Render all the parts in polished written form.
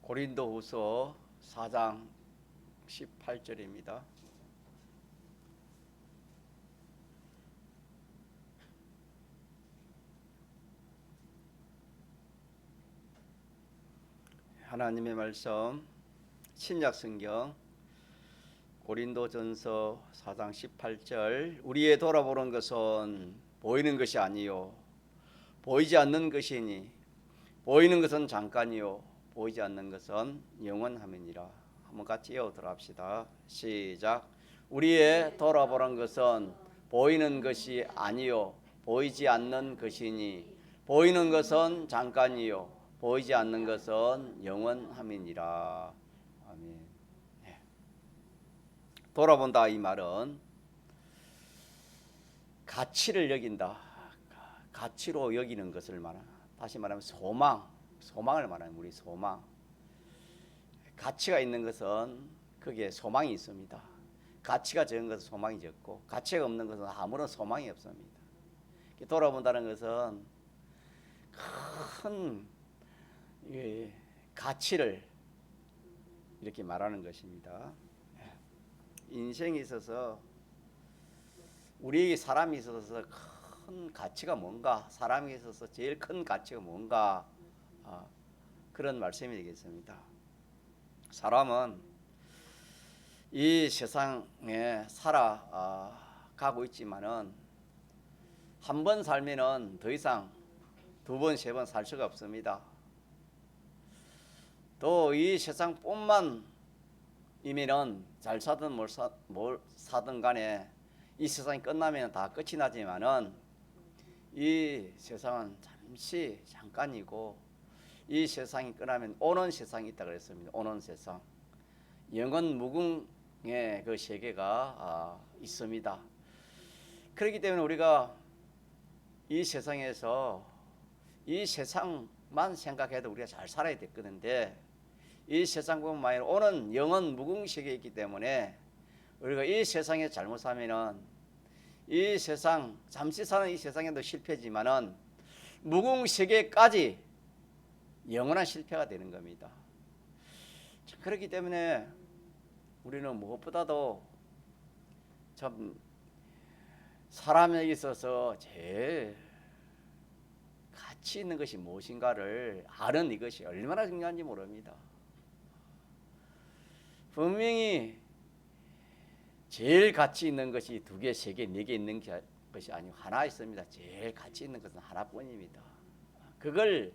고린도후서 4장 18절입니다. 하나님의 말씀 신약성경 고린도전서 4장 18절 우리의 돌아보는 것은 보이는 것이 아니요 보이지 않는 것이니 보이는 것은 잠깐이요 보이지 않는 것은 영원함이니라. 한번 같이 이어들어 합시다. 시작. 우리의 돌아보는 것은 보이는 것이 아니요 보이지 않는 것이니 보이는 것은 잠깐이요 보이지 않는 것은 영원함이니라. 아멘. 네. 돌아본다 이 말은 가치를 여긴다, 가치로 여기는 것을 말합니다. 다시 말하면 소망을 말하는 우리 소망. 가치가 있는 것은 거기에 소망이 있습니다. 가치가 적은 것은 소망이 적고 가치가 없는 것은 아무런 소망이 없습니다. 돌아본다는 것은 큰 가치를 이렇게 말하는 것입니다. 인생에 있어서 우리에게 사람이 있어서 큰 가치가 뭔가, 사람에 있어서 제일 큰 가치가 뭔가, 그런 말씀이 되겠습니다. 사람은 이 세상에 살아가고 있지만은 한 번 살면은 더 이상 두 번, 세 번 살 수가 없습니다. 또 이 세상뿐만 이면은 잘 사든 뭘 사든 간에 이 세상이 끝나면 다 끝이 나지만은 이 세상은 잠깐이고 이 세상이 끝나면 오는 세상이 있다 그랬습니다. 오는 세상, 영원 무궁의 그 세계가 있습니다. 그렇기 때문에 우리가 이 세상에서 이 세상만 생각해도 우리가 잘 살아야 됐거든요. 이 세상뿐만 아니라 오는 영원 무궁 세계에 있기 때문에 우리가 이 세상에 잘못 살면은 이 세상, 잠시 사는 이 세상에도 실패지만은 무궁 세계까지 영원한 실패가 되는 겁니다. 그렇기 때문에 우리는 무엇보다도 참 사람에게 있어서 제일 가치 있는 것이 무엇인가를 아는 이것이 얼마나 중요한지 모릅니다. 분명히 제일 가치 있는 것이 두 개, 세 개, 네 개 있는 것이 아니고 하나 있습니다. 제일 가치 있는 것은 하나뿐입니다. 그걸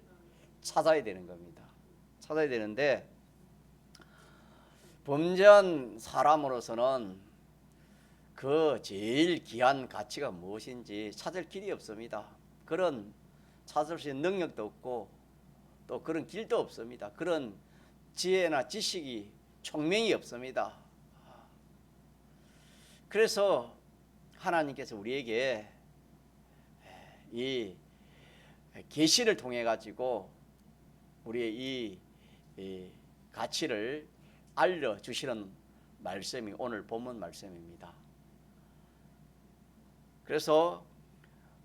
찾아야 되는 겁니다. 찾아야 되는데 범죄한 사람으로서는 그 제일 귀한 가치가 무엇인지 찾을 길이 없습니다. 그런 찾을 수 있는 능력도 없고 또 그런 길도 없습니다. 그런 지혜나 지식이 총명이 없습니다. 그래서 하나님께서 우리에게 이 계시를 통해 가지고 우리의 이 가치를 알려주시는 말씀이 오늘 본문 말씀입니다. 그래서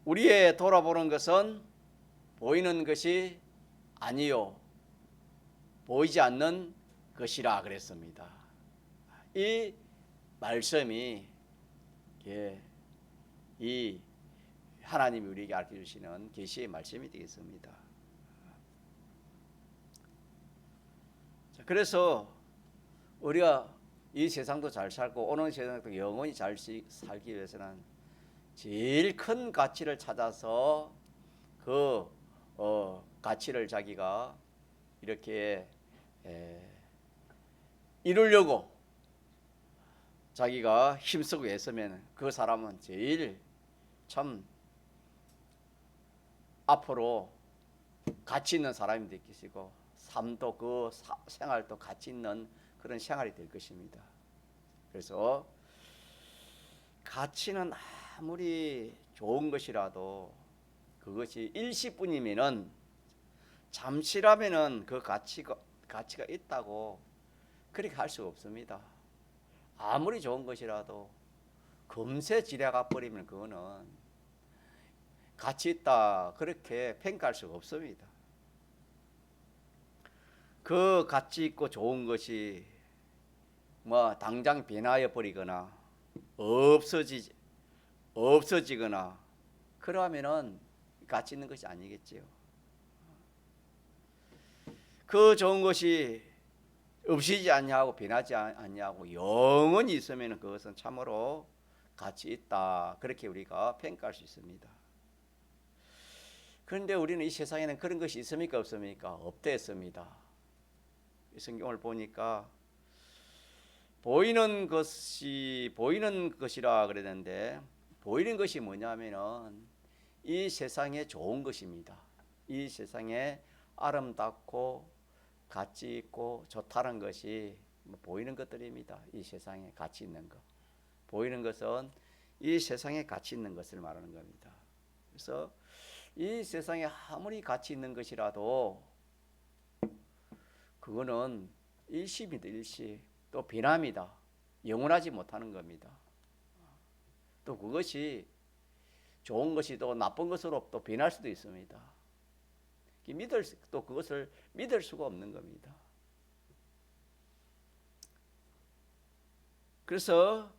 우리의 돌아보는 것은 보이는 것이 아니요 보이지 않는 것이라 그랬습니다. 이 말씀이 이 하나님이 우리에게 알려주시는 계시의 말씀이 되겠습니다. 그래서 우리가 이 세상도 잘 살고 오는 세상도 영원히 잘 살기 위해서는 제일 큰 가치를 찾아서 그 가치를 자기가 이렇게 이루려고 자기가 힘쓰고 애쓰면 그 사람은 제일 참 앞으로 가치 있는 사람이 될 것이고 삶도 그 생활도 가치 있는 그런 생활이 될 것입니다. 그래서 가치는 아무리 좋은 것이라도 그것이 일시뿐이면은 잠시라면은 그 가치가 있다고 그렇게 할 수가 없습니다. 아무리 좋은 것이라도 금세 지나가 버리면 그거는 가치 있다 그렇게 평가할 수가 없습니다. 그 가치 있고 좋은 것이 뭐 당장 변하여 버리거나 없어지거나 그러면은 가치 있는 것이 아니겠지요. 그 좋은 것이 없어지지 않냐고 변하지 않냐고 영원히 있으면 그것은 참으로 가치 있다. 그렇게 우리가 평가할 수 있습니다. 그런데 우리는 이 세상에는 그런 것이 있습니까 없습니까? 없댔습니다. 성경을 보니까 보이는 것이라 그랬는데 보이는 것이 뭐냐면은 이 세상에 좋은 것입니다. 이 세상에 아름답고 가치 있고 좋다는 것이 보이는 것들입니다. 이 세상에 가치 있는 것. 보이는 것은 이 세상에 가치 있는 것을 말하는 겁니다. 그래서 이 세상에 아무리 가치 있는 것이라도 그거는 일시입니다. 일시. 또 변함이다. 영원하지 못하는 겁니다. 또 그것이 좋은 것이 또 나쁜 것으로 또 변할 수도 있습니다. 또 그것을 믿을 수가 없는 겁니다. 그래서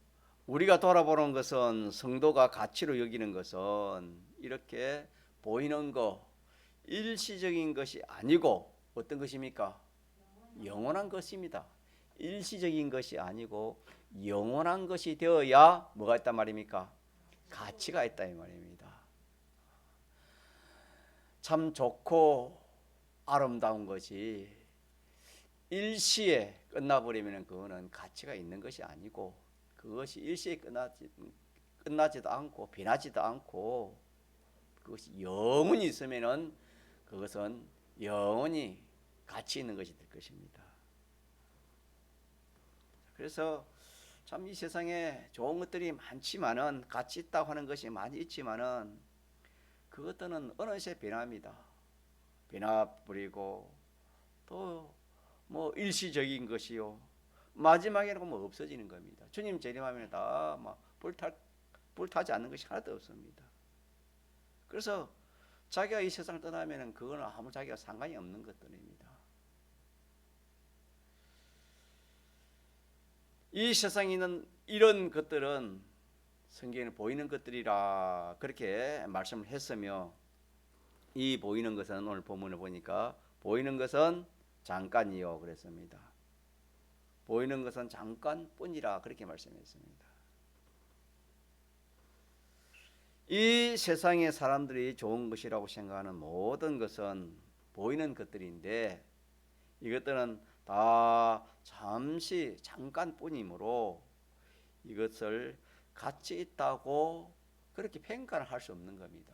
우리가 돌아보는 것은 성도가 가치로 여기는 것은 이렇게 보이는 거 일시적인 것이 아니고 어떤 것입니까? 영원한 것입니다. 일시적인 것이 아니고 영원한 것이 되어야 뭐가 있단 말입니까? 가치가 있다 이 말입니다. 참 좋고 아름다운 것이 일시에 끝나버리면 그거는 가치가 있는 것이 아니고 그것이 일시에 끝나지도 않고 변하지도 않고 그것이 영원히 있으면은 그것은 영원히 가치 있는 것이 될 것입니다. 그래서 참 이 세상에 좋은 것들이 많지만은 가치 있다고 하는 것이 많이 있지만은 그것들은 어느새 변합니다. 변화버리고 또 뭐 일시적인 것이요. 마지막에는 뭐 없어지는 겁니다. 주님 재림하면 다 막 불타지 않는 것이 하나도 없습니다. 그래서 자기가 이 세상을 떠나면은 그거는 아무 자기가 상관이 없는 것들입니다. 이 세상에 있는 이런 것들은 성경에 보이는 것들이라 그렇게 말씀을 했으며 이 보이는 것은 오늘 본문을 보니까 보이는 것은 잠깐이요 그랬습니다. 보이는 것은 잠깐뿐이라 그렇게 말씀했습니다. 이 세상의 사람들이 좋은 것이라고 생각하는 모든 것은 보이는 것들인데 이것들은 다 잠시 잠깐뿐이므로 이것을 가치 있다고 그렇게 평가를 할 수 없는 겁니다.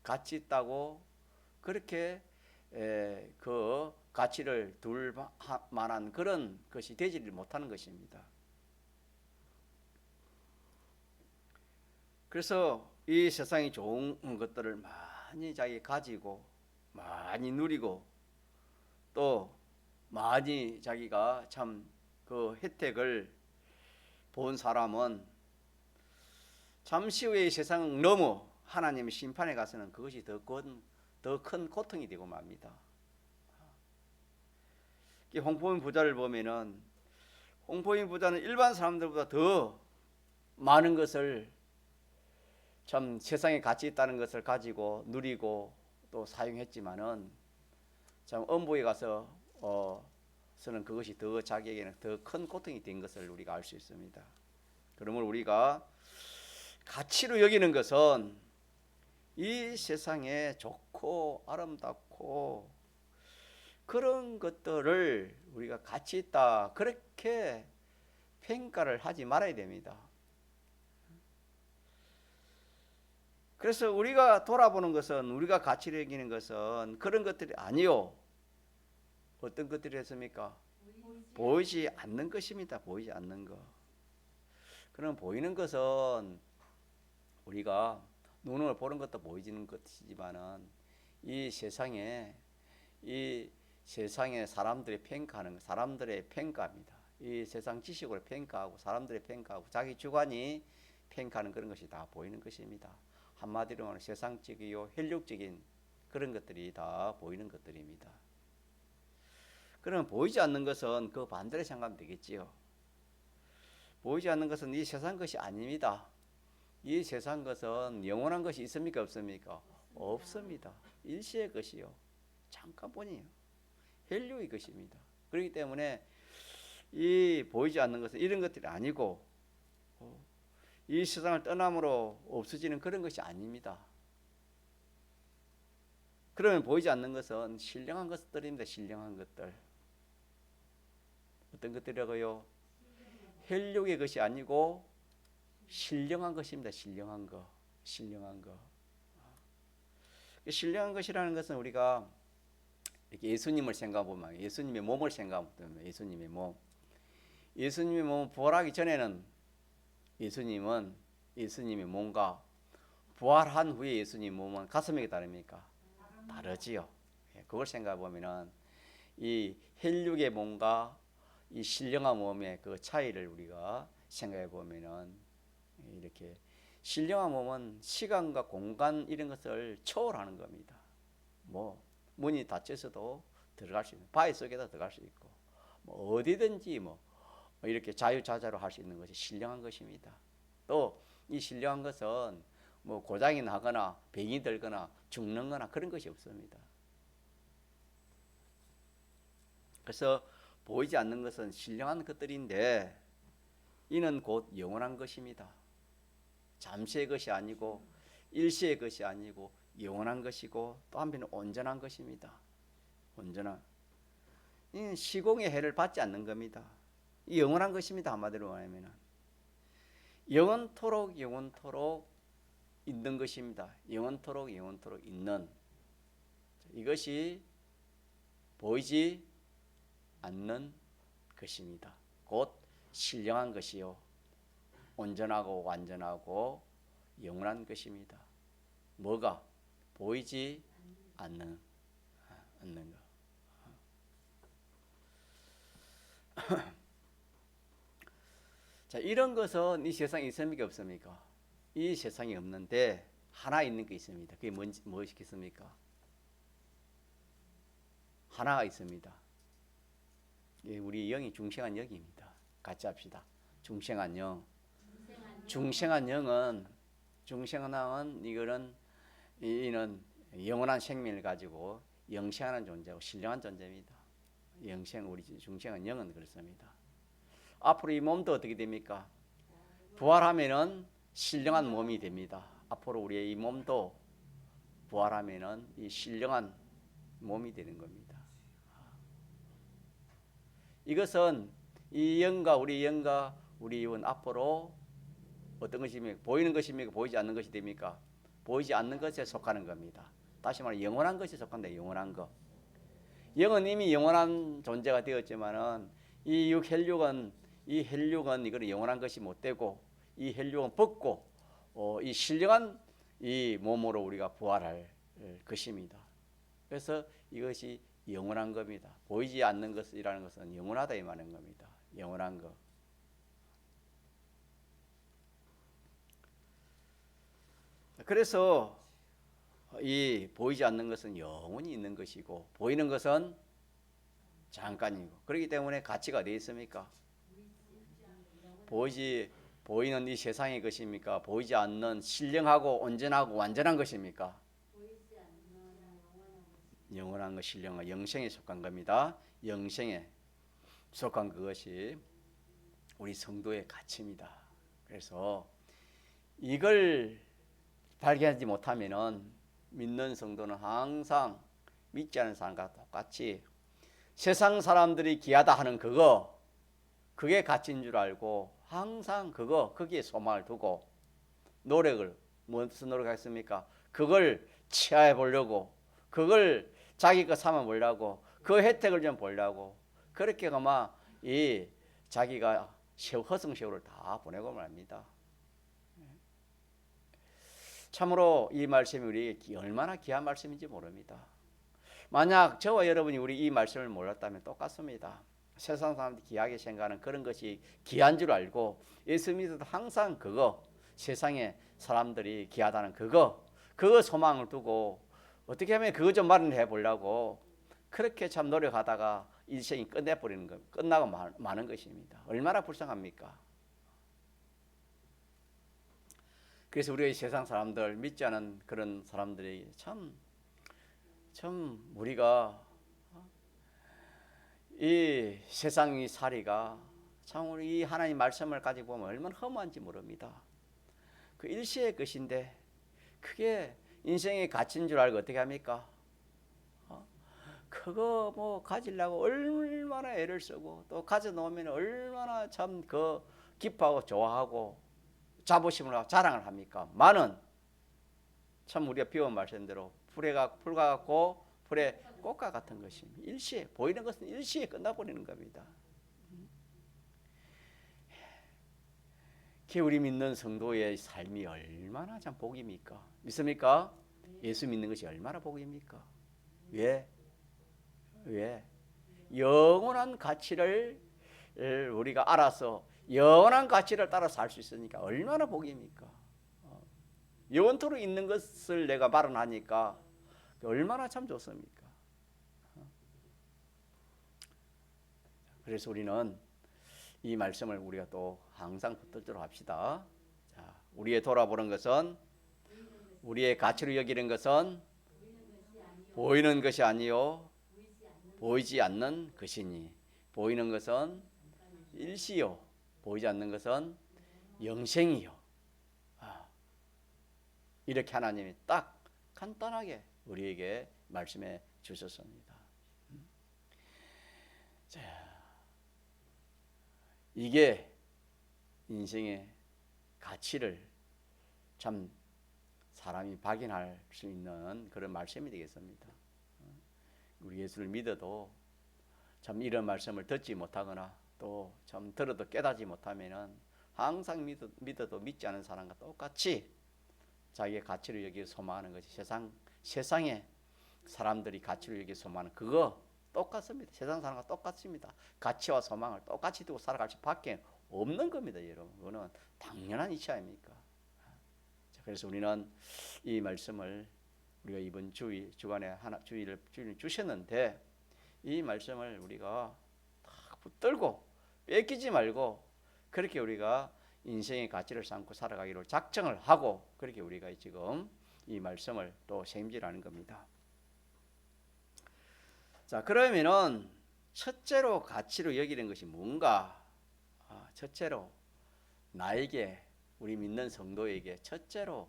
가치 있다고 그렇게 그 가치를 둘 만한 그런 것이 되지를 못하는 것입니다. 그래서 이 세상이 좋은 것들을 많이 자기 가지고 많이 누리고 또 많이 자기가 참 그 혜택을 본 사람은 잠시 후에 이 세상 넘어 하나님의 심판에 가서는 그것이 더 큰 고통이 되고 맙니다. 홍포인 부자를 보면은 홍포인 부자는 일반 사람들보다 더 많은 것을 참 세상에 가치 있다는 것을 가지고 누리고 또 사용했지만은 참 엄부에 가서 서는 그것이 더 자기에게는 더 큰 고통이 된 것을 우리가 알 수 있습니다. 그러므로 우리가 가치로 여기는 것은 이 세상에 좋고 아름답고 그런 것들을 우리가 가치 있다 그렇게 평가를 하지 말아야 됩니다. 그래서 우리가 돌아보는 것은 우리가 가치를 여기는 것은 그런 것들이 아니요. 어떤 것들이었습니까? 보이지 않는 것입니다. 보이지 않는 것. 그럼 보이는 것은 우리가 눈으로 보는 것도 보이지는 것이지만은 이 세상에 사람들이 평가하는 사람들의 평가입니다. 이 세상 지식으로 평가하고 사람들의 평가하고 자기 주관이 평가하는 그런 것이 다 보이는 것입니다. 한마디로 세상적이요 혈육적인 그런 것들이 다 보이는 것들입니다. 그러면 보이지 않는 것은 그 반대로 생각하면 되겠지요. 보이지 않는 것은 이 세상 것이 아닙니다. 이 세상 것은 영원한 것이 있습니까 없습니까? 없습니다. 일시의 것이요, 잠깐뿐이에요. 헬류의 것입니다. 그렇기 때문에 이 보이지 않는 것은 이런 것들이 아니고 이 세상을 떠남으로 없어지는 그런 것이 아닙니다. 그러면 보이지 않는 것은 신령한 것들입니다. 신령한 것들. 어떤 것들이라고요? 혈육의 것이 아니고 신령한 것입니다. 신령한 거. 신령한 거. 신령한 것이라는 것은 우리가 이렇게 예수님을 생각해보면, 예수님의 몸을 생각해보면, 예수님의 몸. 예수님의 몸 부활하기 전에는 예수님의 몸과 부활한 후에 예수님 몸은 가슴이 다릅니까? 다르지요. 그걸 생각해 보면은 이 혈육의 몸과 이 신령한 몸의 그 차이를 우리가 생각해 보면은 이렇게 신령한 몸은 시간과 공간 이런 것을 초월하는 겁니다. 뭐 문이 닫혀서도 들어갈 수 있는, 바위 속에다 들어갈 수 있고, 뭐 어디든지 뭐 이렇게 자유자재로 할 수 있는 것이 신령한 것입니다. 또 이 신령한 것은 뭐 고장이 나거나 병이 들거나 죽는 거나 그런 것이 없습니다. 그래서 보이지 않는 것은 신령한 것들인데 이는 곧 영원한 것입니다. 잠시의 것이 아니고 일시의 것이 아니고 영원한 것이고 또 한편은 온전한 것입니다. 온전한. 이는 시공의 해를 받지 않는 겁니다. 이 영원한 것입니다. 한마디로 말하면 영원토록 있는 것입니다. 영원토록 있는, 이것이 보이지 않는 것입니다. 곧 신령한 것이요, 온전하고 완전하고 영원한 것입니다. 뭐가? 보이지 않는 것. 자, 이런 것은 이 세상에 있습니까 없습니까? 이 세상에 없는데 하나 있는 게 있습니다. 그게 무엇이겠습니까? 하나가 있습니다. 우리 영이 중생한 영입니다. 같이 합시다. 중생한 영. 중생한 영은 이는 영원한 생명을 가지고 영생하는 존재고 신령한 존재입니다. 우리 중생한 영은 그렇습니다. 앞으로 이 몸도 어떻게 됩니까? 부활하면은 신령한 몸이 됩니다. 앞으로 우리의 이 몸도 부활하면은 이 신령한 몸이 되는 겁니다. 이것은 이 영과 우리 영은 앞으로 어떤 것입니까? 보이는 것입니까? 보이지 않는 것이 됩니까? 보이지 않는 것에 속하는 겁니다. 다시 말해 영원한 것에 속한다. 영원한 것. 영은 이미 영원한 존재가 되었지만은 이 혈육은 이거는 영원한 것이 못 되고 이 혈육은 벗고 이 신령한 이 몸으로 우리가 부활할 것입니다. 그래서 이것이 영원한 겁니다. 보이지 않는 것이라는 것은 영원하다 이 말인 겁니다. 영원한 것. 그래서 이 보이지 않는 것은 영원히 있는 것이고 보이는 것은 잠깐이고, 그렇기 때문에 가치가 어디에 있습니까? 보이는 이 세상의 것입니까? 보이지 않는 신령하고 온전하고 완전한 것입니까? 영원한 것, 신령한 영생에 속한 겁니다. 영생에 속한 그것이 우리 성도의 가치입니다. 그래서 이걸 발견하지 못하면은 믿는 성도는 항상 믿지 않은 사람과 똑같이 세상 사람들이 귀하다 하는 그게 가치인 줄 알고 항상 거기에 소망을 두고 무엇을 노력했습니까? 그걸 취해 보려고, 그걸 자기 거 삼아 보려고, 그 혜택을 좀 보려고, 그렇게 아마 이 자기가 허송세월을 다 보내고 말합니다. 참으로 이 말씀이 우리에게 얼마나 귀한 말씀인지 모릅니다. 만약 저와 여러분이 우리 이 말씀을 몰랐다면 똑같습니다. 세상 사람들이 귀하게 생각하는 그런 것이 귀한 줄 알고 예수 믿어도 항상 세상에 사람들이 귀하다는 그거 소망을 두고 어떻게 하면 그거 좀 마련해 보려고 그렇게 참 노력하다가 일생이 끝내버리는 것, 끝나고 마는 것입니다. 얼마나 불쌍합니까? 그래서 우리의 세상 사람들, 믿지 않은 그런 사람들이 참 우리가 이 세상의 살이가 참 우리 이 하나님 말씀을 가지고 보면 얼마나 험한지 모릅니다. 그 일시의 것인데 그게 인생의 가치인 줄 알고 어떻게 합니까? 그거 뭐 가지려고 얼마나 애를 쓰고 또 가져놓으면 얼마나 참 그 기뻐하고 좋아하고 자부심을 하고 자랑을 합니까? 많은 참 우리가 배운 말씀대로 풀과 같고 풀의 꽃과 같은 것입니다. 일시에 보이는 것은 일시에 끝나버리는 겁니다. 우리 믿는 성도의 삶이 얼마나 참 복입니까? 믿습니까? 예수 믿는 것이 얼마나 복입니까? 왜? 영원한 가치를 우리가 알아서 영원한 가치를 따라 살 수 있으니까 얼마나 복입니까? 영원토록 있는 것을 내가 발언하니까 얼마나 참 좋습니까? 그래서 우리는 이 말씀을 우리가 또 항상 붙들도록 합시다. 자, 우리의 돌아보는 것은 우리의 가치로 여기는 것은 보이는 것이 아니요 보이지 않는 것이니 보이는 것은 일시요 보이지 않는 것은 영생이요. 이렇게 하나님이 딱 간단하게 우리에게 말씀해 주셨습니다. 자, 이게 인생의 가치를 참 사람이 발견할 수 있는 그런 말씀이 되겠습니다. 우리 예수를 믿어도 참 이런 말씀을 듣지 못하거나 또 참 들어도 깨닫지 못하면은 항상 믿어도 믿지 않은 사람과 똑같이 자기의 가치를 여기 소망하는 것이 세상에 사람들이 가치를 여기 소망하는 그거 똑같습니다. 세상 사람과 똑같습니다. 가치와 소망을 똑같이 두고 살아갈 수밖에 없는 겁니다, 여러분. 그거는 당연한 이치 아닙니까? 그래서 우리는 이 말씀을 우리가 이번 주간에 주일을 주셨는데 이 말씀을 우리가 딱 붙들고 뺏기지 말고 그렇게 우리가 인생의 가치를 삼고 살아가기로 작정을 하고 그렇게 우리가 지금 이 말씀을 또 생질하는 겁니다. 자, 그러면은 첫째로 가치로 여기는 것이 뭔가? 첫째로 나에게 우리 믿는 성도에게 첫째로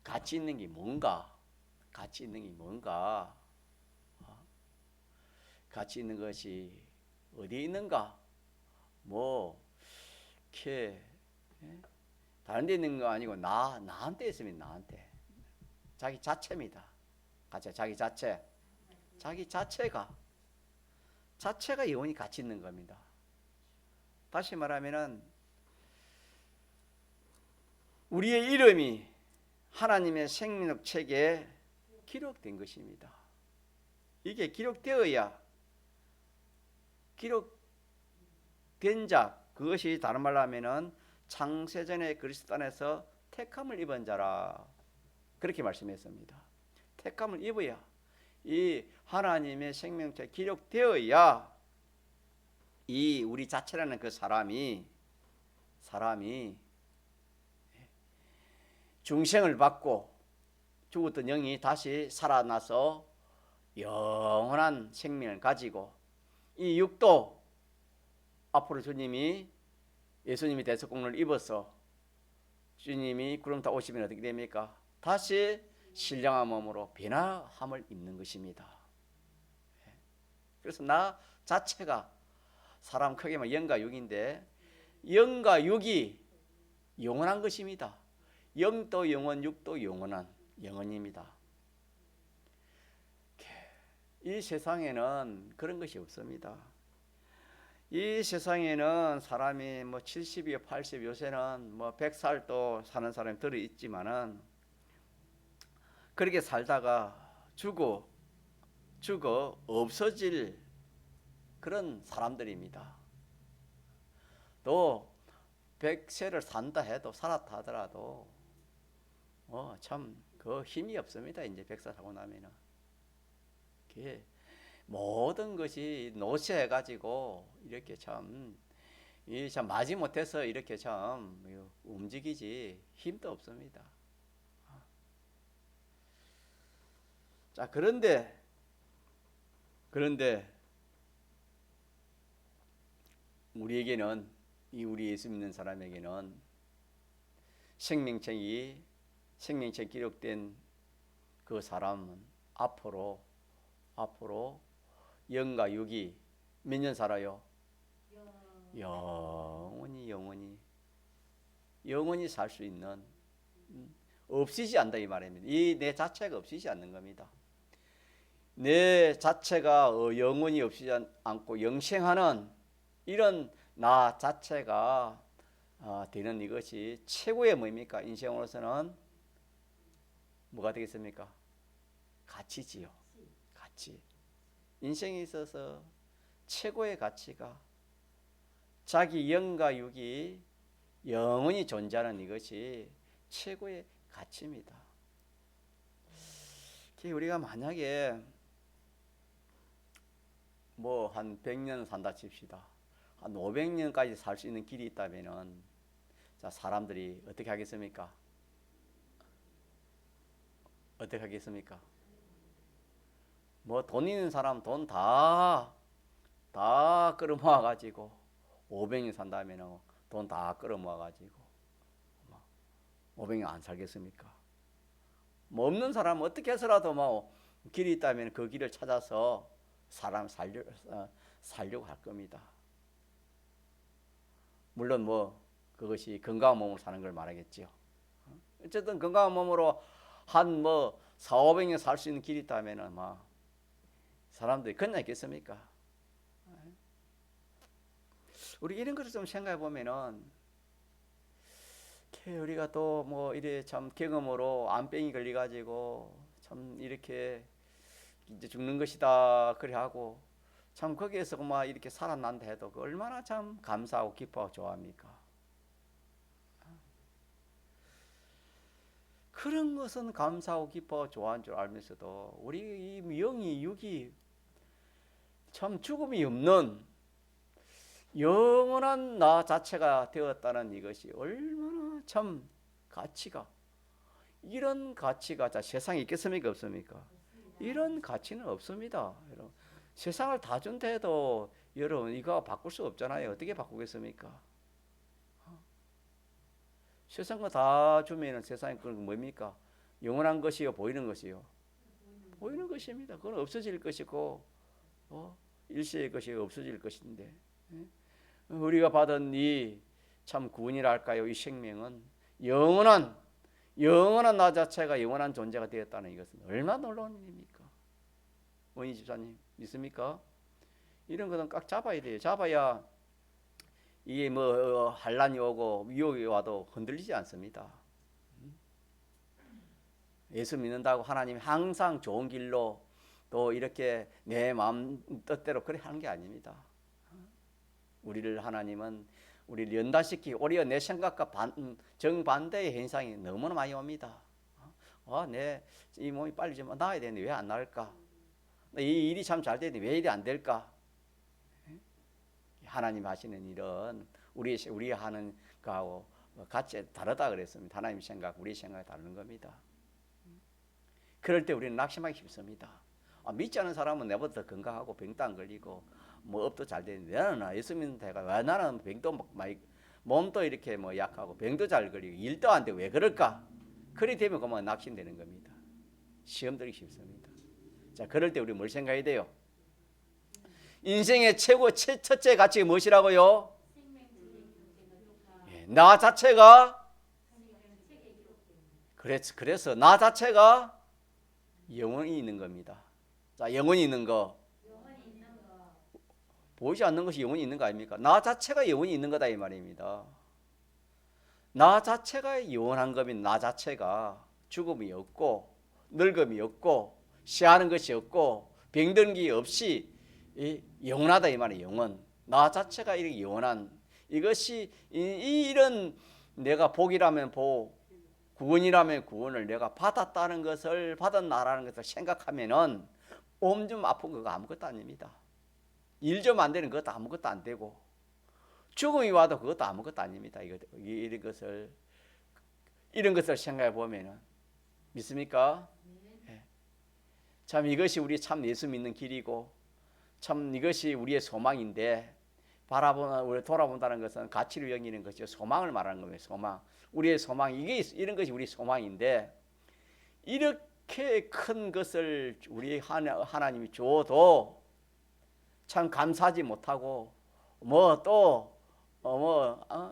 가치 있는 게 뭔가? 가치 있는 게 뭔가? 가치 있는 것이 어디에 있는가? 뭐 이렇게 다른 데 있는 거 아니고 나한테 있습니다. 나한테. 자기 자체입니다. 자기 자체가 영원히 가치 있는 겁니다. 다시 말하면은 우리의 이름이 하나님의 생명력 책에 기록된 것입니다. 이게 기록된 자, 그것이 다른 말로 하면은 창세전에 그리스도 안에서 택함을 입은 자라 그렇게 말씀했습니다. 택함을 입어야 이 하나님의 생명책에 기록되어야 이 우리 자체라는 그 사람이 중생을 받고 죽었던 영이 다시 살아나서 영원한 생명을 가지고 이 육도 앞으로 예수님이 대속공로를 입어서 주님이 구름 타 오시면 어떻게 됩니까? 다시 신령한 몸으로 변화함을 입는 것입니다. 그래서 나 자체가 사람 크게 말하면 영과 육인데 영과 육이 영원한 것입니다. 영도 영원, 육도 영원입니다. 이 세상에는 그런 것이 없습니다. 이 세상에는 사람이 뭐 70이요, 80, 요새는 뭐 100살도 사는 사람이 들어 있지만은 그렇게 살다가 죽어 없어질 그런 사람들입니다. 또 100세를 살았다 하더라도 참 그 힘이 없습니다. 이제 100살 하고 나면은 모든 것이 노쇠해가지고 이렇게 참 마지못해서 이렇게 참 움직이지 힘도 없습니다. 자, 그런데 우리에게는, 우리 예수 믿는 사람에게는 생명책 기록된 그 사람은 앞으로 영과 육이 몇 년 살아요? 영원히 살 수 있는, 없이지 않다 이 말입니다. 이 내 자체가 없이지 않는 겁니다. 내 자체가 영원히 없이지 않고 영생하는 이런 나 자체가 되는 이것이 최고의 뭡니까? 인생으로서는 뭐가 되겠습니까? 가치지요. 가치. 인생에 있어서 최고의 가치가 자기 영과 육이 영원히 존재하는 이것이 최고의 가치입니다. 우리가 만약에 뭐 한 100년 산다 칩시다. 한 500년까지 살 수 있는 길이 있다면은, 자, 사람들이 어떻게 하겠습니까? 어떻게 하겠습니까? 뭐 돈 있는 사람 돈 다 끌어모아 가지고 500년 산다면은 돈 다 끌어모아 가지고 500년 안 살겠습니까? 뭐 없는 사람은 어떻게 해서라도 뭐 길이 있다면 그 길을 찾아서 사람 살려고 할 겁니다. 물론 뭐 그것이 건강한 몸으로 사는 걸 말하겠죠. 어쨌든 건강한 몸으로 한 뭐 400~500년 살 수 있는 길이 있다면은 막 사람들이 그냥 있겠습니까? 우리 이런 것을 좀 생각해 보면은, 우리가 또 뭐 이래 참 경험으로 암병이 걸려 가지고 참 이렇게 이제 죽는 것이다 그래 하고 참 거기에서 막 이렇게 살아난다 해도 얼마나 참 감사하고 기뻐하고 좋아합니까? 그런 것은 감사하고 기뻐하고 좋아하는 줄 알면서도 우리 이 영이 육이 참 죽음이 없는 영원한 나 자체가 되었다는 이것이 얼마나 참 가치가, 이런 가치가 자 세상에 있겠습니까? 없습니까? 이런 가치는 없습니다. 여러분, 세상을 다 준다 해도 여러분 이거 바꿀 수 없잖아요. 어떻게 바꾸겠습니까? 세상 거 다 주면은 세상에 그건 뭡니까? 영원한 것이요, 보이는 것이요? 보이는 것입니다. 그건 없어질 것이고 일시의 것이 없어질 것인데, 우리가 받은 이 참 구원이랄까요? 이 생명은 영원한 나 자체가 영원한 존재가 되었다는 이것은 얼마나 놀라운 일입니까? 원희 집사님 믿습니까? 이런 것은 꽉 잡아야 돼요. 잡아야 이게 뭐 환란이 오고 유혹이 와도 흔들리지 않습니다. 예수 믿는다고 하나님이 항상 좋은 길로 또 이렇게 내 마음 뜻대로 그래 하는 게 아닙니다. 우리를 하나님은 우리를 연단시키고 오히려 내 생각과 정반대의 현상이 너무나 많이 옵니다. 내 이 몸이 빨리 좀 나아야 되는데 왜 안 나을까? 이 일이 참 잘 되는데 왜 일이 안 될까? 하나님 하시는 일은 우리 하는 거하고 같이 다르다 그랬습니다. 하나님 생각, 우리 생각이 다른 겁니다. 그럴 때 우리는 낙심하기 쉽습니다. 믿지 않은 사람은 내보다 더 건강하고 병도 안 걸리고 뭐 업도 잘 되는데 나는 예수 믿는 데가 왜 나는 병도 많이 몸도 이렇게 뭐 약하고 병도 잘 걸리고 일도 안 되고 왜 그럴까? 그리 되면 그만 낙심되는 겁니다. 시험 들기 쉽습니다. 자, 그럴 때 우리 뭘 생각해야 돼요? 인생의 최고 첫째 가치가 무엇이라고요? 나 자체가, 그래서 나 자체가 영원히 있는 겁니다. 자, 영원히 있는 거, 보이지 않는 것이 영원히 있는 거 아닙니까? 나 자체가 영원히 있는 거다 이 말입니다. 나 자체가 영원한 겁니다. 나 자체가 죽음이 없고 늙음이 없고 시하는 것이 없고 병든 게 없이 영원하다 이 말이에요. 영원. 나 자체가 이렇게 영원한 이것이 이런 내가 복이라면 복, 구원이라면 구원을 내가 받았다는 것을 받았나라는 것을 생각하면은 몸 좀 아픈 거 아무것도 아닙니다. 일 좀 안 되는 것도 아무것도 안 되고, 죽음이 와도 그것도 아무것도 아닙니다. 이런 것을 생각해 보면은 믿습니까? 예. 참 이것이 우리 참 예수 믿는 길이고, 참 이것이 우리의 소망인데, 우리 돌아본다는 것은 가치를 여기는 것이죠. 소망을 말하는 거예요. 소망. 우리의 소망, 이런 것이 우리 소망인데, 이렇게 큰 것을 우리 하나님이 줘도 참 감사하지 못하고,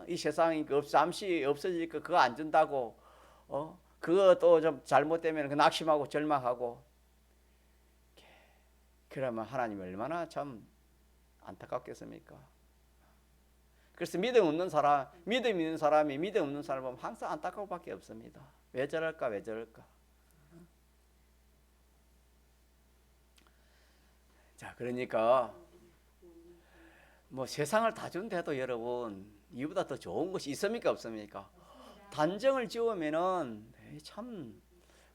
이 세상이 잠시 없어질 거 그거 안 준다고, 그거 또 좀 잘못되면 낙심하고 절망하고, 그러면 하나님이 얼마나 참 안타깝겠습니까? 그래서 믿음 있는 사람이 믿음 없는 사람은 항상 안타까울 밖에 없습니다. 왜 저럴까? 자, 그러니까 뭐 세상을 다 준대도 여러분, 이보다 더 좋은 것이 있습니까? 없습니까? 단정을 지으면은 참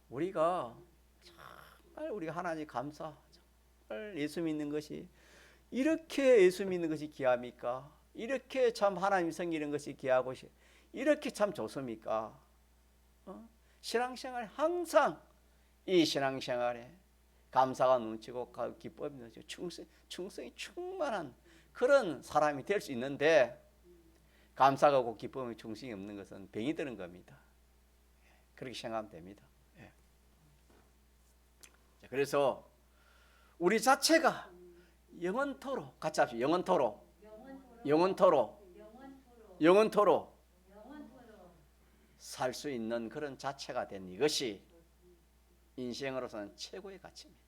우리가 정말 우리가 하나님 감사, 정말 예수 믿는 것이 이렇게 예수 믿는 것이 귀합니까? 이렇게 참 하나님 섬기는 것이 귀하고 이렇게 참 좋습니까? 신앙생활 항상 이 신앙생활에 감사가 넘치고 기쁨이 넘치고 충성이 충만한 그런 사람이 될 수 있는데, 감사가 없고 기쁨이 충성이 없는 것은 병이 드는 겁니다. 그렇게 생각하면 됩니다. 그래서 우리 자체가 영원토록 같이 합시다. 영원토록 살 수 있는 그런 자체가 된 이것이 인생으로서는 최고의 가치입니다.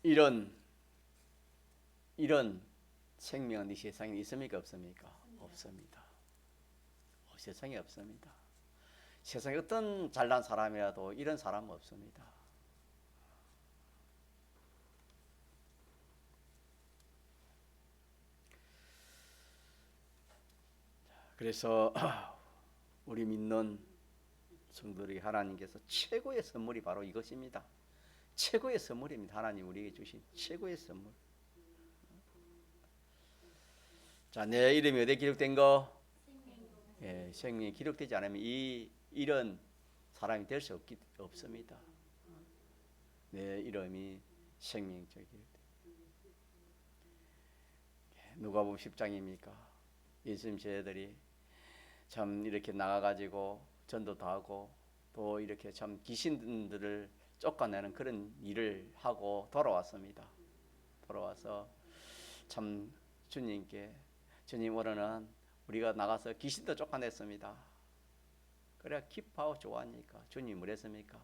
이런 생명은 이 세상에 있습니까? 없습니까? 없습니다. 세상에 없습니다. 세상에 어떤 잘난 사람이라도 이런 사람은 없습니다. 그래서 우리 믿는 성도들이 하나님께서 최고의 선물이 바로 이것입니다. 최고의 선물입니다. 하나님 우리에게 주신 최고의 선물. 자, 내 이름이 어디에 기록된 거? 생명이 기록되지 않으면 이런 사람이 될 수 없습니다. 내 이름이 생명적이 누가복음 10장입니까? 예수님 제자들이 참 이렇게 나가가지고 전도도 하고 또 이렇게 참 귀신들을 쫓아내는 그런 일을 하고 돌아왔습니다. 돌아와서 참 주님께, 주님 오늘은 우리가 나가서 귀신도 쫓아냈습니다. 그래야 기뻐하고 좋아하니까 주님 뭐랬습니까?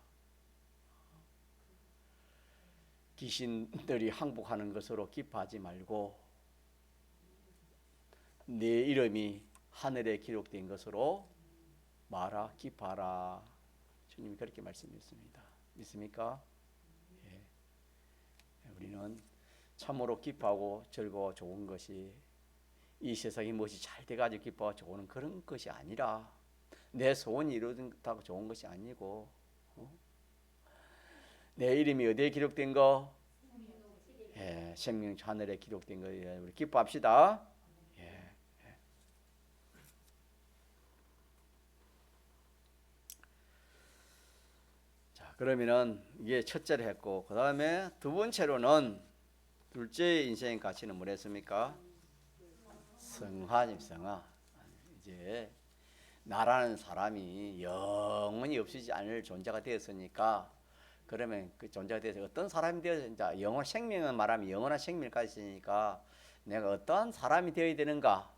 귀신들이 항복하는 것으로 기뻐하지 말고 내 이름이 하늘에 기록된 것으로 말하 기뻐하라. 주님이 그렇게 말씀했습니다. 믿습니까? 우리는 참으로 기뻐하고 즐거워 좋은 것이 이 세상에 무엇이 잘 돼가지고 기뻐하고 좋은 그런 것이 아니라 내 소원이 이루어진다고 좋은 것이 아니고 내 이름이 어디에 기록된 거? 생명 하늘에 기록된 거. 우리 기뻐합시다. 자, 그러면은 이게 첫째로 했고, 그 다음에 두 번째로는 둘째 인생의 가치는 뭐랬습니까? 성화. 이제 나라는 사람이 영원히 없어지지 않을 존재가 되었으니까, 그러면 그 존재가 되어서 어떤 사람이 되어서 이제 영원 생명은 말하면 영원한 생명을 가졌으니까 내가 어떤 사람이 되어야 되는가?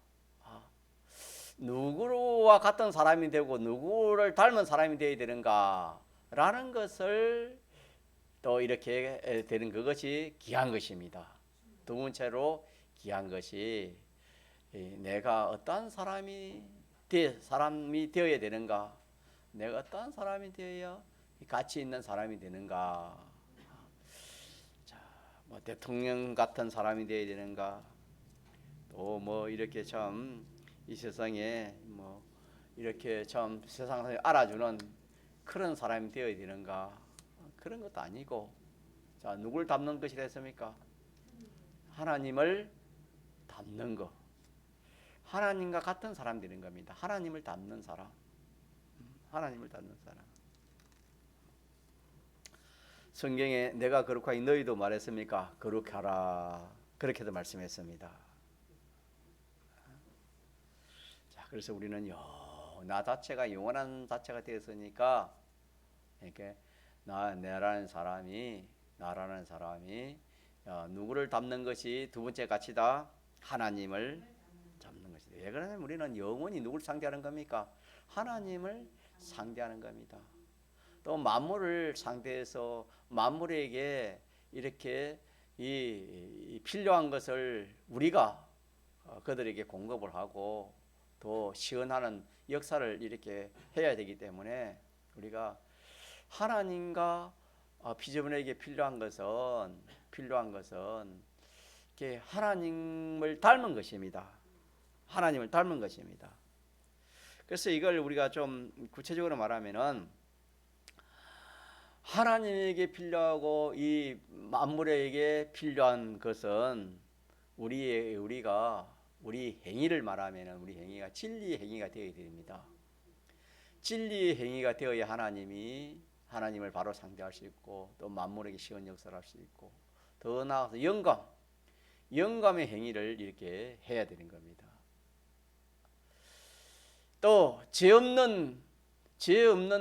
누구와 같은 사람이 되고 누구를 닮은 사람이 되어야 되는가? 라는 것을 또 이렇게 되는 그것이 귀한 것입니다. 두 번째로 귀한 것이 내가 어떤 사람이 되어야 되는가? 내가 어떤 사람이 되어야 가치 있는 사람이 되는가? 자, 뭐 대통령 같은 사람이 되어야 되는가? 또 뭐 이렇게 참 이 세상에 뭐 이렇게 참 세상을 알아주는 그런 사람이 되어야 되는가? 그런 것도 아니고, 자, 누굴 닮는 것이라 했습니까? 하나님을 닮는 것. 하나님과 같은 사람 되는 겁니다. 하나님을 닮는 사람. 하나님을 닮는 사람. 성경에 내가 거룩하니 너희도 말했습니까? 거룩하라. 그렇게도 말씀했습니다. 자, 그래서 우리는 나 자체가 영원한 자체가 되었으니까 이렇게 나라는 사람이 누구를 닮는 것이 두 번째 가치다. 하나님을 닮는 것이다. 왜 그러냐면 우리는 영원히 누굴 상대하는 겁니까? 하나님을 상대하는 겁니다. 또 만물을 상대해서 만물에게 이렇게 이 필요한 것을 우리가 그들에게 공급을 하고 또 시원하는 역사를 이렇게 해야 되기 때문에 우리가 하나님과 피조물에게 필요한 것은 이렇게 하나님을 닮은 것입니다. 하나님을 닮은 것입니다. 그래서 이걸 우리가 좀 구체적으로 말하면은 하나님에게 필요하고 이 만물에게 필요한 것은 우리가 우리 행위를 말하면은 우리 행위가 진리의 행위가 되어야 됩니다. 진리의 행위가 되어야 하나님을 바로 상대할 수 있고 또 만물에게 시원 역사를 할 수 있고 더 나아가서 영감의 행위를 이렇게 해야 되는 겁니다. 또 죄 없는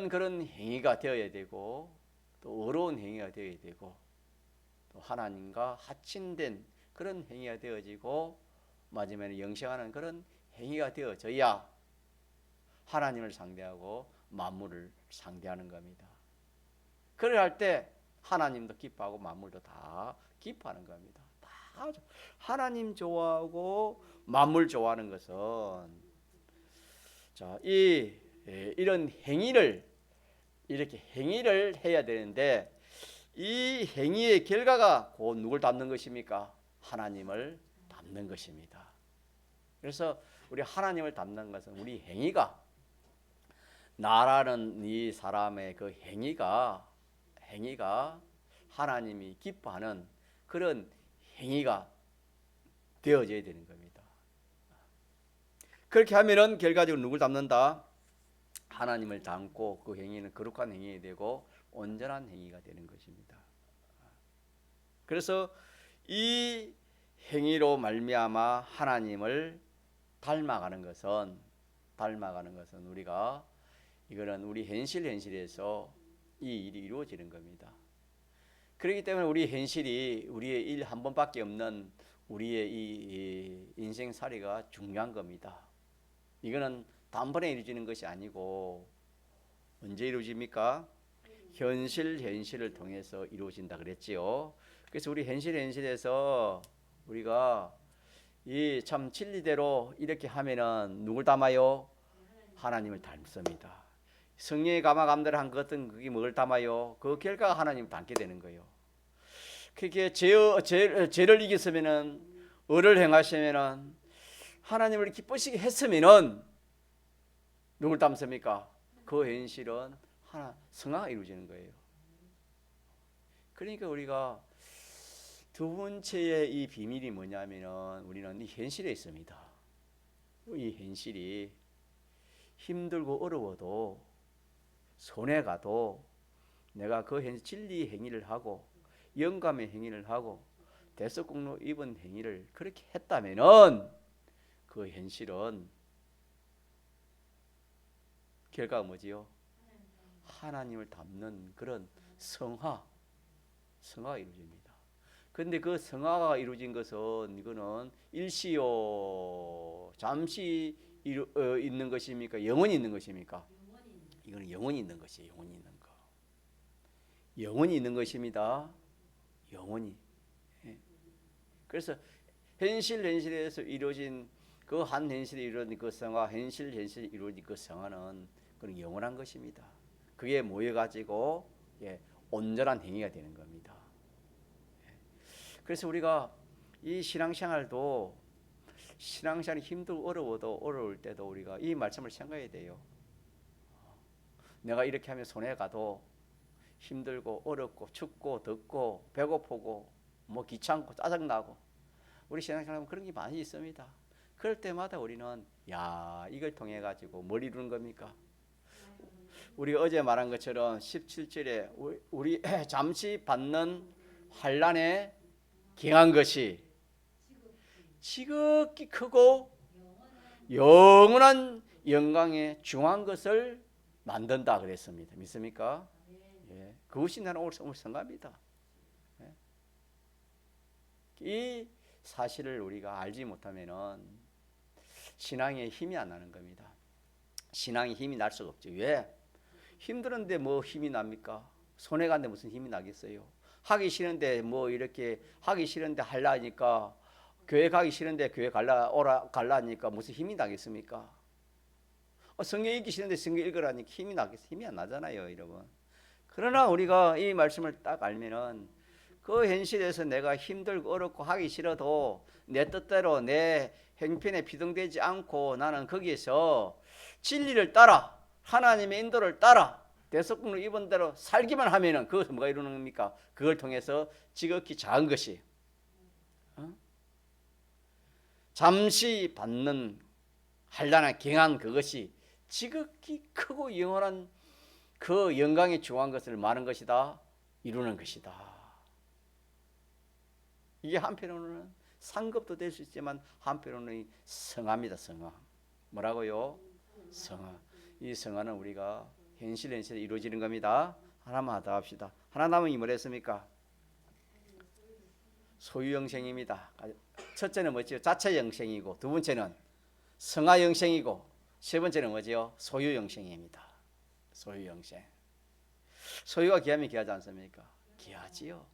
그런 행위가 되어야 되고 또 어려운 행위가 되어야 되고 또 하나님과 하친된 그런 행위가 되어지고 마지막에 영생하는 그런 행위가 되어져야 하나님을 상대하고 만물을 상대하는 겁니다. 그래 할 때 하나님도 기뻐하고 만물도 다 기뻐하는 겁니다. 다 하나님 좋아하고 만물 좋아하는 것은 자, 이런 행위를 이렇게 행위를 해야 되는데 이 행위의 결과가 곧 누굴 닮는 것입니까? 하나님을 닮는 것입니다. 그래서 우리 하나님을 닮는 것은 우리 행위가 나라는 이 사람의 그 행위가 하나님이 기뻐하는 그런 행위가 되어져야 되는 겁니다. 그렇게 하면은 결과적으로 누굴 닮는다? 하나님을 닮고 그 행위는 거룩한 행위가 되고 온전한 행위가 되는 것입니다. 그래서 이 행위로 말미암아 하나님을 닮아가는 것은 우리가 이거는 우리 현실에서 이 일이 이루어지는 겁니다. 그렇기 때문에 우리 현실이 우리의 일 한 번밖에 없는 우리의 이 인생살이가 중요한 겁니다. 이거는 단번에 이루어지는 것이 아니고 언제 이루어집니까? 현실을 통해서 이루어진다 그랬지요. 그래서 우리 현실에서 우리가 이 참 진리대로 이렇게 하면은 누굴 닮아요? 하나님을 닮습니다. 성령의 감화감대로 한 것은 그게 뭘 닮아요? 그 결과가 하나님을 닮게 되는 거예요. 그게 죄를 이겼으면은 의를 행하시면은 하나님을 기쁘시게 했으면은 누굴 닮습니까? 그 현실은 성화가 이루어지는 거예요. 그러니까 우리가 두 번째의 이 비밀이 뭐냐면은 우리는 이 현실에 있습니다. 이 현실이 힘들고 어려워도 손해 가도 내가 그 진리의 행위를 하고 영감의 행위를 하고 대속공로 입은 행위를 그렇게 했다면은 그 현실은 결과가 뭐지요? 하나님을 닮는 그런 성화가 이루어집니다. 그런데 그 성화가 이루어진 것은 이거는 일시요 잠시 있는 것입니까? 영원히 있는 것입니까? 이거는 영원히 있는 것이에요. 영원히 있는 거. 영원히 있는 것입니다. 영원히. 그래서 현실에서 이루어진 그 한 현실에 이루어진 그 성화, 현실에 이루어진 그 성화는 그런 영원한 것입니다. 그게 모여가지고 온전한 행위가 되는 겁니다. 그래서 우리가 이 신앙생활도 신앙생활이 힘들고 어려워도 어려울 때도 우리가 이 말씀을 생각해야 돼요. 내가 이렇게 하면 손해 가도 힘들고 어렵고 춥고 덥고 배고프고 뭐 귀찮고 짜증나고 우리 신앙생활은 그런 게 많이 있습니다. 그럴 때마다 우리는 야 이걸 통해 가지고 뭘 이루는 겁니까? 우리 어제 말한 것처럼 17절에 우리 잠시 받는 환난에 경한 것이 지극히 크고 영원한 영광에 중한 것을 만든다 그랬습니다. 믿습니까? 예, 그것이 나는 오늘 생각합니다. 예. 이 사실을 우리가 알지 못하면은 신앙에 힘이 안 나는 겁니다. 신앙에 힘이 날 수가 없죠. 왜? 힘드는데 뭐 힘이 납니까? 손해 간데 무슨 힘이 나겠어요? 하기 싫은데 뭐 이렇게 하기 싫은데 하려니까 교회 가기 싫은데 교회 갈라니까 무슨 힘이 나겠습니까? 성경 읽기 싫은데 성경 읽으라니까 힘이 나겠어요? 힘이 안 나잖아요, 여러분. 그러나 우리가 이 말씀을 딱 알면은 그 현실에서 내가 힘들고 어렵고 하기 싫어도 내 뜻대로 내 형편에 비동되지 않고 나는 거기에서 진리를 따라 하나님의 인도를 따라 대속금을 입은 대로 살기만 하면은 그것은 뭐가 이루는 겁니까? 그걸 통해서 지극히 작은 것이 잠시 받는 한란한 경한 그것이 지극히 크고 영원한 그 영광에 중한 것을 많은 것이다 이루는 것이다. 이게 한편으로는 상급도 될 수 있지만 한편으로는 성화입니다. 성화. 뭐라고요? 성화. 이 성화는 우리가 현실에 이루어지는 겁니다. 하나만 더 합시다. 하나 남은 이 뭐랬습니까? 소유영생입니다. 첫째는 뭐지요? 자체영생이고 두 번째는 성화영생이고 세 번째는 뭐지요? 소유영생입니다. 소유영생. 소유가 귀하면 귀하지 않습니까? 귀하지요.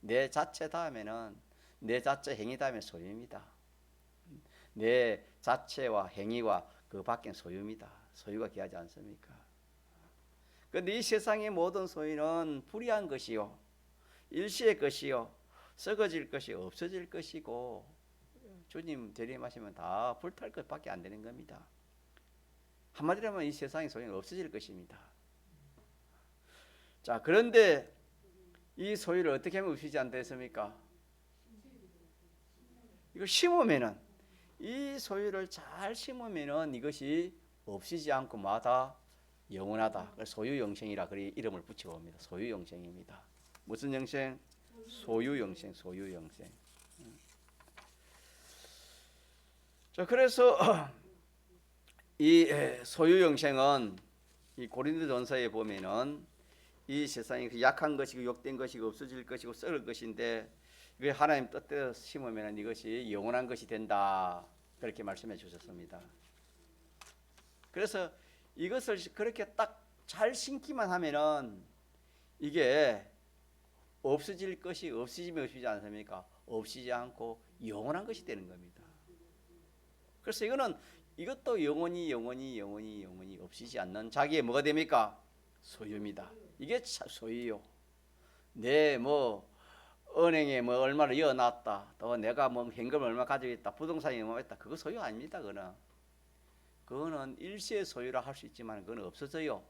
내 자체 다음에는 내 자체 행위 다음에 소유입니다. 내 자체와 행위와 그 밖엔 소유입니다. 소유가 귀하지 않습니까? 그런데 이 세상의 모든 소유는 불의한 것이요, 일시의 것이요, 썩어질 것이 없어질 것이고 주님 재림하시면 다 불탈 것밖에 안 되는 겁니다. 한마디로 하면 이 세상의 소유는 없어질 것입니다. 자, 그런데 이 소유를 어떻게 하면 없어지지 않겠습니까? 이거 심으면은 이 소유를 잘 심으면은 이것이 없어지지 않고 마다 영원하다. 소유영생이라 그리 이름을 붙이고 옵니다. 소유영생입니다. 무슨 영생? 소유영생, 소유영생. 자, 그래서 이 소유영생은 이 고린도전서에 보면은 이 세상이 약한 것이고 욕된 것이고 없어질 것이고 썩을 것인데 이게 하나님 뜻대로 심으면 이것이 영원한 것이 된다. 그렇게 말씀해 주셨습니다. 그래서 이것을 그렇게 딱 잘 심기만 하면은 이게 없어질 것이 없어지면 없어지지 않습니까? 없어지지 않고 영원한 것이 되는 겁니다. 그래서 이것도 영원히 없어지지 않는 자기의 뭐가 됩니까? 소유입니다. 이게 소유요. 내 뭐 은행에 뭐 얼마를 이어놨다. 또 내가 뭐 현금을 얼마 가지고 있다. 부동산이 뭐 있다. 그거 소유 아닙니다. 그거는 일시의 소유라 할 수 있지만 그건 없어져요.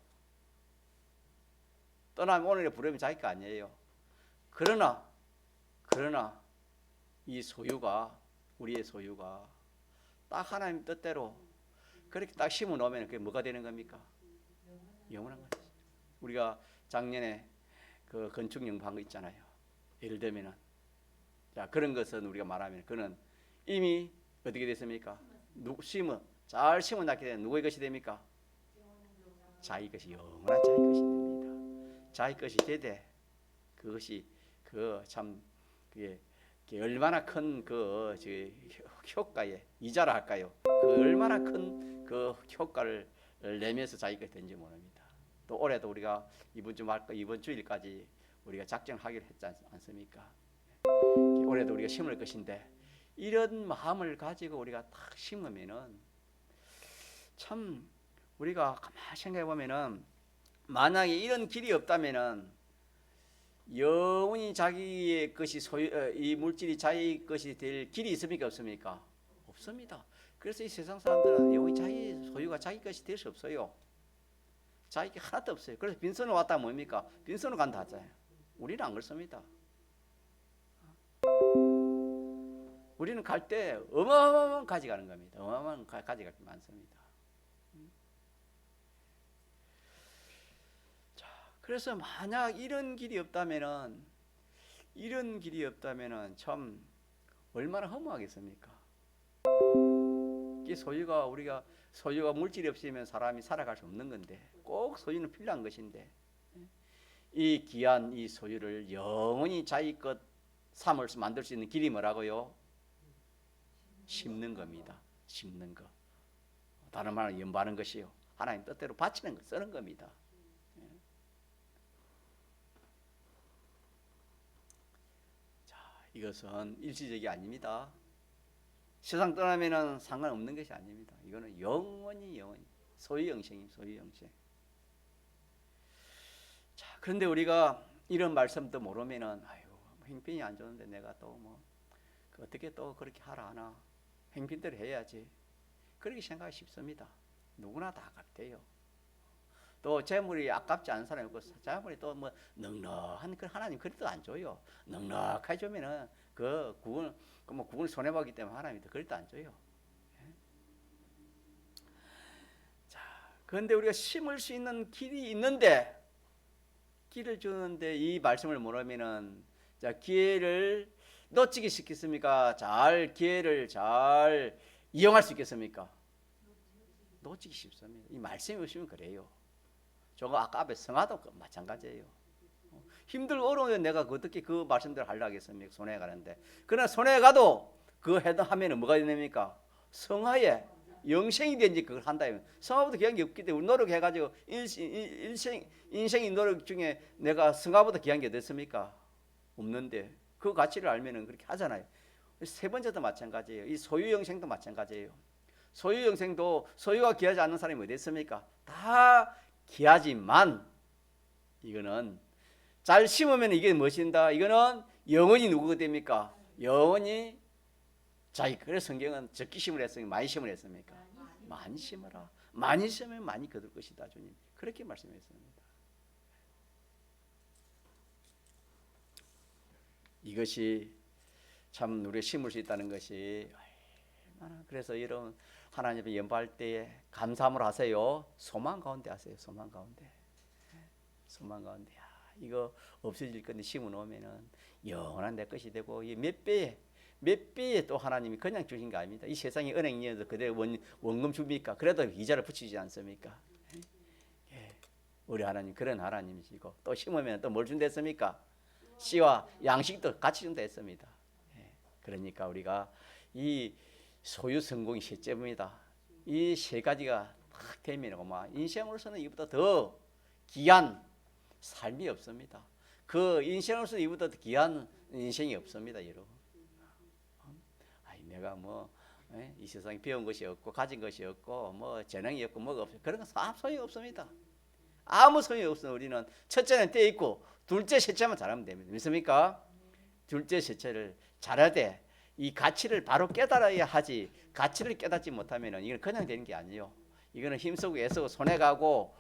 떠나면 오늘의 부름이 자기 거 아니에요. 그러나 이 소유가 우리의 소유가 딱 하나님 뜻대로 그렇게 딱 심어 놓으면 그게 뭐가 되는 겁니까? 영원한 거죠. 우리가 작년에 그 건축 연구한 거 있잖아요. 예를 들면은 자 그런 것은 우리가 말하면 그는 이미 어떻게 됐습니까? 잘 심어 놨기 때문에 누구의 것이 됩니까? 자기 것이 영원한 자기 것이 됩니다. 자기 것이 되되 그것이 그게 얼마나 큰 그 효과에 이자라 할까요? 그 얼마나 큰 그 효과를 내면서 자기 것이 된지 모릅니다. 또 올해도 우리가 이번 주일까지 우리가 작정하기로 했지 않습니까? 올해도 우리가 심을 것인데 이런 마음을 가지고 우리가 딱 심으면은 참 우리가 가만히 생각해 보면은 만약에 이런 길이 없다면은 영원히 자기의 것이 이 물질이 자기 것이 될 길이 있습니까 없습니까? 없습니다. 그래서 이 세상 사람들은 영원히 자기 소유가 자기 것이 될 수 없어요. 자기 게 하나도 없어요. 그래서 빈손으로 왔다 뭡니까? 빈손으로 간다 하잖아요. 우리는 안 그렇습니다. 우리는 갈 때 어마어마한 가져가는 겁니다. 어마어마한 가져갈 게 많습니다. 자, 그래서 만약 이런 길이 없다면은 참 얼마나 허무하겠습니까? 이 우리가 소유가 물질이 없으면 사람이 살아갈 수 없는 건데 꼭 소유는 필요한 것인데 이 귀한 이 소유를 영원히 자기 것 만들 수 있는 길이 뭐라고요? 심는 겁니다. 심는 거. 다른 말로 연바하는 것이요. 하나님 뜻대로 바치는 거, 쓰는 겁니다. 자, 이것은 일시적이 아닙니다. 세상 떠나면은 상관없는 것이 아닙니다. 이거는 영원히 소유 영생입니다. 소유 영생. 자, 그런데 우리가 이런 말씀도 모르면은 형편이 안 좋은데 내가 또 어떻게 또 그렇게 하라 하나? 행편대로 해야지. 그렇게 생각이 쉽습니다. 누구나 다 아깝대요. 또 재물이 아깝지 않은 사람이 있고 재물이 또 넉넉한 그 하나님 그래도 안 줘요. 넉넉하게 주면은 국을 손해 보기 때문에 하나님이 그래도 안 줘요. 자, 그런데 우리가 심을 수 있는 길이 있는데 길을 주는데 이 말씀을 모르면은 자, 기회를 놓치기 쉽겠습니까? 기회를 잘 이용할 수 있겠습니까? 놓치기 쉽습니다. 이 말씀이 없으면 그래요. 저거 아까 앞에 성화도 마찬가지예요. 힘들고 어려운데 내가 어떻게 그 말씀대로 하려고 하겠습니까? 손해 가는데. 그러나 손해 가도 그거 하면은 뭐가 됩니까? 성화에 영생이 된지 그걸 한다면 성화보다 귀한 게 없기 때문에 노력해가지고 인생의 노력 중에 내가 성화보다 귀한 게 됐습니까? 없는데 그 가치를 알면은 그렇게 하잖아요. 세 번째도 마찬가지예요. 이 소유 영생도 마찬가지예요. 소유 영생도 소유가 귀하지 않는 사람이 어디 있습니까? 다 귀하지만 이거는 잘 심으면 이게 무엇인다? 이거는 영원히 누구가 됩니까? 영원히 그래서 성경은 적게 심을 했으니까 많이 심을 했습니까? 많이 심어라. 많이 심으면 많이 거둘 것이다. 주님 그렇게 말씀했습니다. 이것이 참 우리가 심을 수 있다는 것이 그래서 이런 하나님의 연보할 때에 감사함을 하세요. 소망 가운데 하세요. 소망 가운데. 이거 없어질 건데 심어 놓으면은 영원한 내 것이 되고 몇 배에 또 하나님이 그냥 주신 게 아닙니다. 이 세상에 은행이어도 그대로 원금 줍니까? 그래도 이자를 붙이지 않습니까? 우리 하나님 그런 하나님이시고 또 심으면 또 뭘 준댔습니까? 씨와 양식도 같이 준다 했습니다. 그러니까 우리가 이 소유 성공이 셋째입니다. 이 세 가지가 딱 되면 인생으로서는 이보다 더 귀한 삶이 없습니다. 그 인생으로서 이보다 더 귀한 인생이 없습니다, 여러분. 내가 이 세상에 배운 것이 없고 가진 것이 없고 재능이 없고 뭐가 없어요. 그런 건 아무 소용이 없습니다. 아무 소용이 없어. 우리는 첫째는 떼 있고 둘째, 셋째만 잘하면 됩니다. 믿습니까? 둘째, 셋째를 잘하되 이 가치를 바로 깨달아야 하지. 가치를 깨닫지 못하면 이건 그냥 되는 게 아니에요. 이거는 힘쓰고 애쓰고 손해가고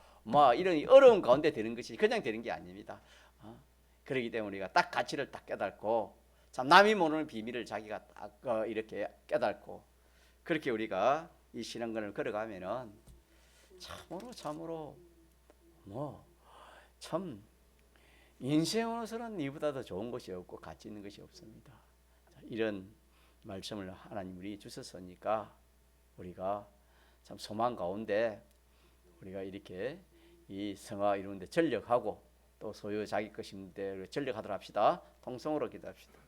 이런 어려운 가운데 되는 것이 그냥 되는 게 아닙니다. 그렇기 때문에 우리가 딱 가치를 딱 깨닫고 참 남이 모르는 비밀을 자기가 딱 이렇게 깨닫고 그렇게 우리가 이 신앙권을 걸어가면은 참으로 참 인생으로서는 이보다 더 좋은 것이 없고 가치 있는 것이 없습니다. 이런 말씀을 하나님 우리 주셨으니까 우리가 참 소망 가운데 우리가 이렇게 이 성화 이루는데 전력하고 또 소유 자기 것인데 전력하도록 합시다. 통성으로 기도합시다.